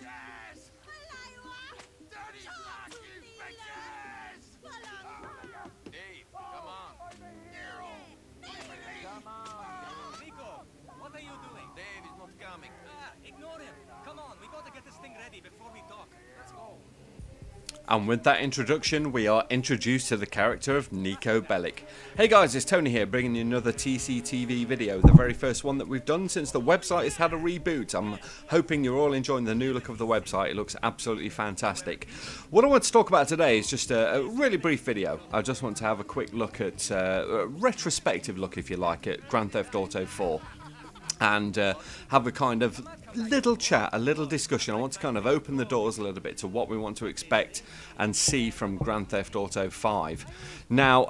Yes! Dirty fucking bitches! Dave, come on. Come on. Nico, what are you doing? Dave is not coming. Ignore him. Come on, we gotta get this thing ready before we dock. Let's go. And with that introduction, we are introduced to the character of Nico Bellic. Hey guys, it's Tony here, bringing you another TCTV video, the very first one that we've done since the website has had a reboot. I'm hoping you're all enjoying the new look of the website. It looks absolutely fantastic. What I want to talk about today is just a really brief video. I just want to have a quick look at, a retrospective look if you like, at Grand Theft Auto 4. And have a kind of little chat, a little discussion. I want to kind of open the doors a little bit to what we want to expect and see from Grand Theft Auto 5. Now,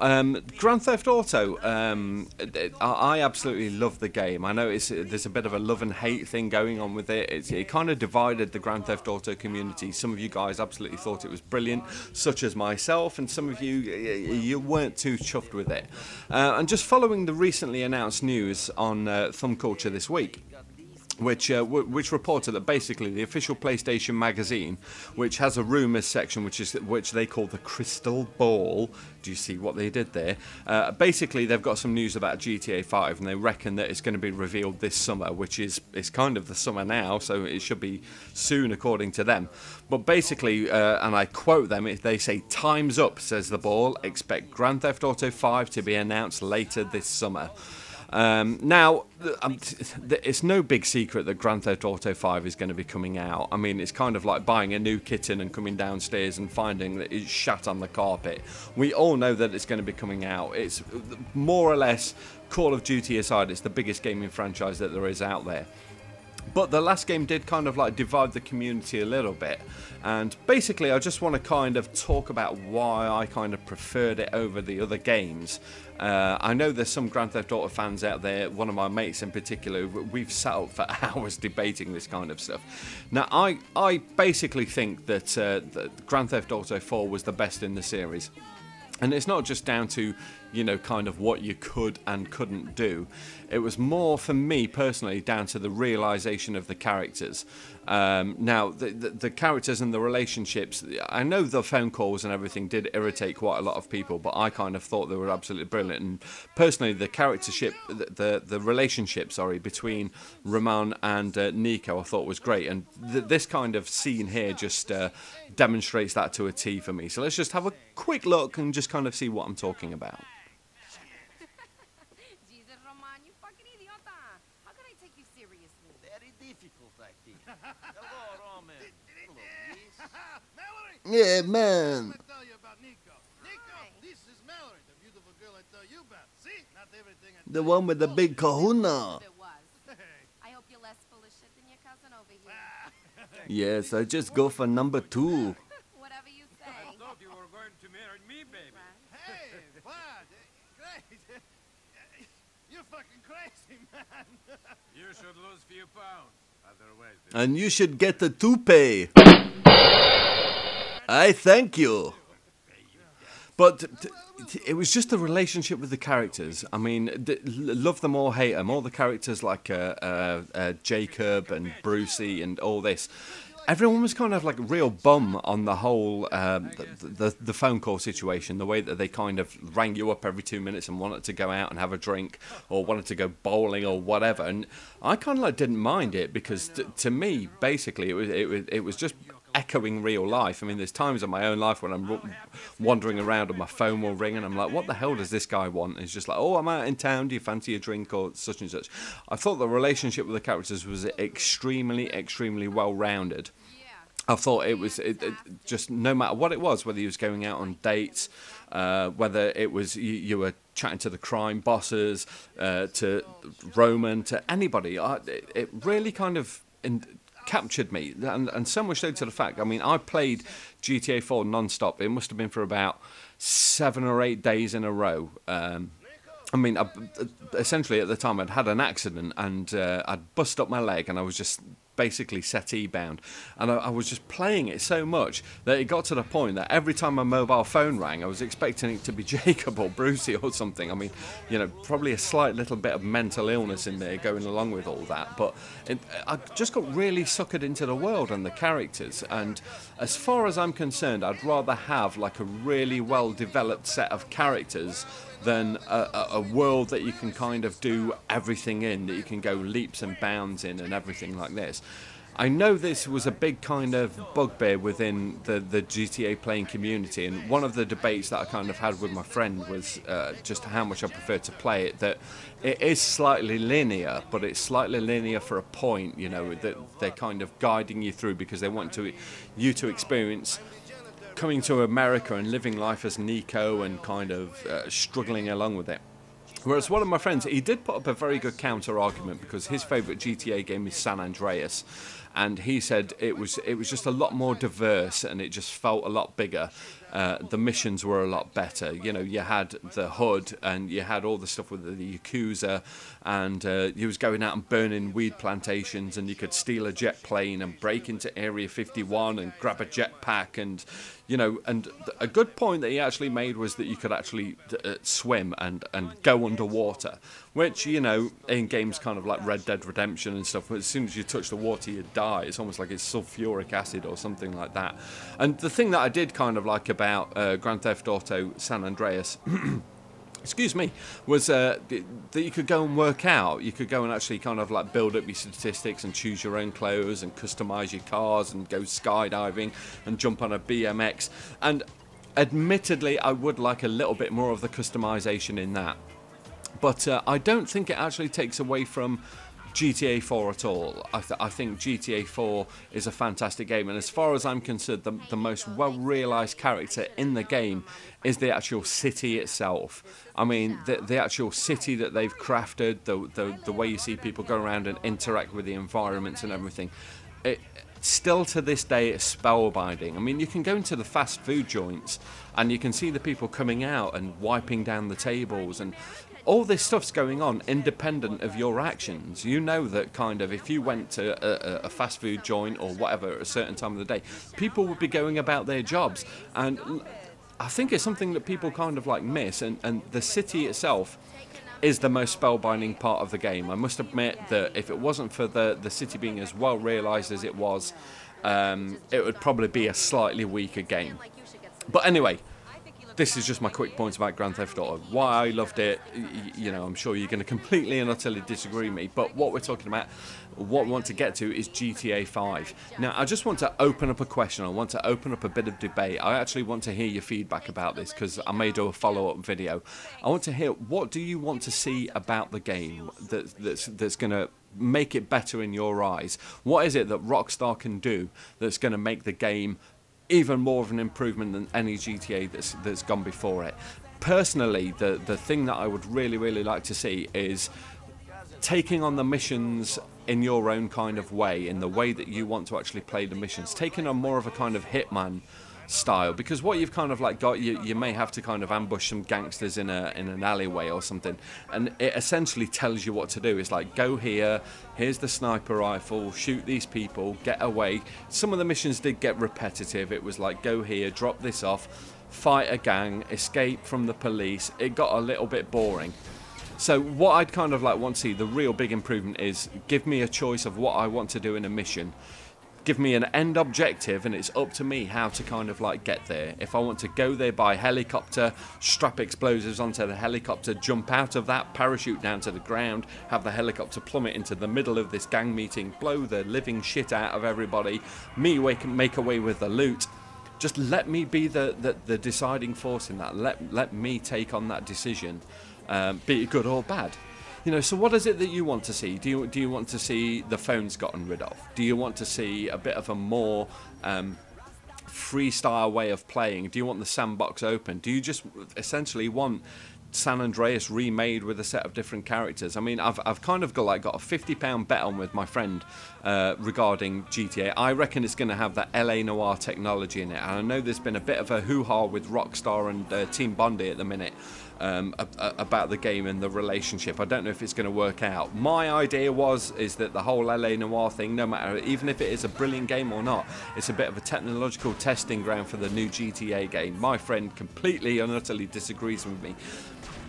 Grand Theft Auto, I absolutely love the game. I know there's a bit of a love and hate thing going on with it. It kind of divided the Grand Theft Auto community. Some of you guys absolutely thought it was brilliant, such as myself, and some of you weren't too chuffed with it. And just following the recently announced news on Thumb Culture this week, which reported that basically the official PlayStation magazine, which has a rumours section which they call the Crystal Ball. Do you see what they did there? Basically, they've got some news about GTA 5, and they reckon that it's going to be revealed this summer, which is kind of the summer now, so it should be soon according to them. But basically, and I quote them, they say, "Time's up," says the Ball. "Expect Grand Theft Auto 5 to be announced later this summer." Now, it's no big secret that Grand Theft Auto 5 is going to be coming out. I mean, it's kind of like buying a new kitten and coming downstairs and finding that it's shat on the carpet. We all know that it's going to be coming out. It's more or less, Call of Duty aside, it's the biggest gaming franchise that there is out there. But the last game did kind of like divide the community a little bit, and basically I just want to kind of talk about why I kind of preferred it over the other games. I know there's some Grand Theft Auto fans out there, one of my mates in particular, we've sat up for hours debating this kind of stuff. Now I basically think that Grand Theft Auto 4 was the best in the series. And it's not just down to, you know, kind of what you could and couldn't do. It was more, for me personally, down to the realisation of the characters. Now, the characters and the relationships, I know the phone calls and everything did irritate quite a lot of people, but I kind of thought they were absolutely brilliant. And personally, the relationship, between Ramon and Nico, I thought was great. And this kind of scene here just demonstrates that to a T for me. So let's just have a quick look and just kind of see what I'm talking about. Jesus, Roman, you fucking idiot. How can I take you seriously? Very difficult, I think. Hello, Roman. Hello, Mallory! Yeah, man. Let me tell you about Nico. Nico, this is Mallory, the beautiful girl I tell you about. See? Not everything I The one with the big kahuna. It was. I hope you're less full of shit than your cousin over here. Yes, I just go for number 2. Whatever you say. I thought you were going to marry me, baby. Hey, what? Great. You're fucking crazy, man. You should lose a few pounds. Otherwise, And you should get the toupee. I thank you. But it was just the relationship with the characters. I mean, love them or hate them. All the characters like Jacob and Brucey and all this. Everyone was kind of like a real bum on the whole the phone call situation, the way that they kind of rang you up every 2 minutes and wanted to go out and have a drink or wanted to go bowling or whatever. And I kind of like didn't mind it because to me, basically, it was just echoing real life. I mean, there's times in my own life when I'm wandering around and my phone will ring and I'm like, what the hell does this guy want? And it's just like, oh, I'm out in town, do you fancy a drink or such and such? I thought the relationship with the characters was extremely well-rounded. I thought it was just no matter what it was, whether he was going out on dates, whether it was you were chatting to the crime bosses, to Roman, to anybody, it really kind of captured me, and so much so to the fact, I mean, I played GTA 4 non-stop. It must have been for about 7 or 8 days in a row. I mean, essentially at the time I'd had an accident and I'd bust up my leg and I was just basically settee bound, and I was just playing it so much that it got to the point that every time my mobile phone rang, I was expecting it to be Jacob or Brucey or something. I mean, you know, probably a slight little bit of mental illness in there going along with all that, but I just got really suckered into the world and the characters. And as far as I'm concerned, I'd rather have like a really well developed set of characters than a world that you can kind of do everything in, that you can go leaps and bounds in and everything like this. I know this was a big kind of bugbear within the GTA playing community, and one of the debates that I kind of had with my friend was just how much I prefer to play it, that it is slightly linear, but it's slightly linear for a point, you know, that they're kind of guiding you through because they want you to experience coming to America and living life as Nico and kind of struggling along with it. Whereas one of my friends, he did put up a very good counter argument because his favourite GTA game is San Andreas, and he said it was just a lot more diverse and it just felt a lot bigger. The missions were a lot better. You know, you had the hood and you had all the stuff with the Yakuza, and you was going out and burning weed plantations, and you could steal a jet plane and break into Area 51 and grab a jetpack, and you know, and a good point that he actually made was that you could actually swim and go underwater, which, you know, in games kind of like Red Dead Redemption and stuff, as soon as you touch the water you die. It's almost like it's sulfuric acid or something like that. And the thing that I did kind of like about Grand Theft Auto San Andreas excuse me, was that you could go and work out. You could go and actually kind of like build up your statistics and choose your own clothes and customize your cars and go skydiving and jump on a BMX. And admittedly, I would like a little bit more of the customization in that. But I don't think it actually takes away from GTA 4 at all. I think GTA 4 is a fantastic game, and as far as I'm concerned, the most well realised character in the game is the actual city itself. I mean, the actual city that they've crafted, the way you see people go around and interact with the environments and everything. Still to this day, it's spellbinding. I mean, you can go into the fast food joints and you can see the people coming out and wiping down the tables, and all this stuff's going on independent of your actions. You know that kind of if you went to a fast food joint or whatever at a certain time of the day, people would be going about their jobs. And I think it's something that people kind of like miss, and the city itself is the most spellbinding part of the game. I must admit that if it wasn't for the city being as well realised as it was, it would probably be a slightly weaker game. But anyway, this is just my quick points about Grand Theft Auto. Why I loved it, you know, I'm sure you're going to completely and utterly disagree with me, but what we're talking about, what we want to get to, is GTA 5. Now, I just want to open up a question. I want to open up a bit of debate. I actually want to hear your feedback about this, because I may do a follow-up video. I want to hear, what do you want to see about the game that's going to make it better in your eyes? What is it that Rockstar can do that's going to make the game even more of an improvement than any GTA that's gone before it? Personally, the thing that I would really like to see is taking on the missions in your own kind of way, in the way that you want to actually play the missions, taking on more of a kind of Hitman style, because what you've kind of like got, you may have to kind of ambush some gangsters in an alleyway or something, and it essentially tells you what to do. It's like, go here, here's the sniper rifle, shoot these people, get away. Some of the missions did get repetitive. It was like, go here, drop this off, fight a gang, escape from the police. It got a little bit boring. So what I'd kind of like want to see, the real big improvement, is give me a choice of what I want to do in a mission. Give me an end objective, and it's up to me how to kind of like get there. If I want to go there by helicopter, strap explosives onto the helicopter, jump out of that, parachute down to the ground, have the helicopter plummet into the middle of this gang meeting, blow the living shit out of everybody, me make away with the loot. Just let me be the deciding force in that. Let me take on that decision, be it good or bad. You know, so what is it that you want to see? Do you want to see the phones gotten rid of? Do you want to see a bit of a more freestyle way of playing? Do you want the sandbox open? Do you just essentially want San Andreas remade with a set of different characters? I mean, I've kind of got a £50 bet on with my friend regarding GTA. I reckon it's going to have that LA Noire technology in it, and I know there's been a bit of a hoo-ha with Rockstar and Team Bondi at the minute about the game and the relationship. I don't know if it's going to work out. My idea is that the whole LA Noire thing, no matter, even if it is a brilliant game or not, it's a bit of a technological testing ground for the new GTA game. My friend completely and utterly disagrees with me.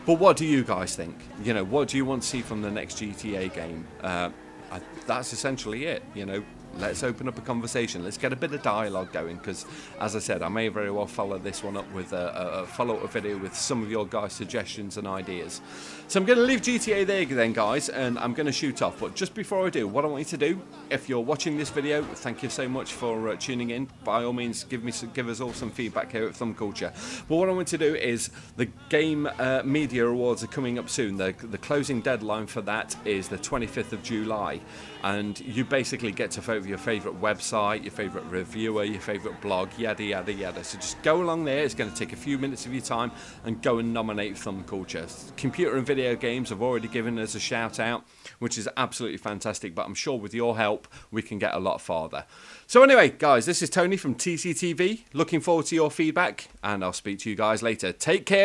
But what do you guys think? You know, what do you want to see from the next GTA game? That's essentially it, you know. Let's open up a conversation. Let's get a bit of dialogue going, because, as I said, I may very well follow this one up with a follow-up video with some of your guys' suggestions and ideas. So I'm going to leave GTA there then, guys, and I'm going to shoot off. But just before I do, what I want you to do, if you're watching this video, thank you so much for tuning in. By all means, give us all some feedback here at Thumb Culture. But what I want to do is, the Game Media Awards are coming up soon. The closing deadline for that is the 25th of July. And you basically get to vote for your favourite website, your favourite reviewer, your favourite blog, yada yada yada. So just go along there. It's going to take a few minutes of your time and go and nominate Thumb Culture. Computer and video games have already given us a shout out, which is absolutely fantastic, but I'm sure with your help we can get a lot farther. So anyway, guys, this is Tony from TCTV. Looking forward to your feedback, and I'll speak to you guys later. Take care.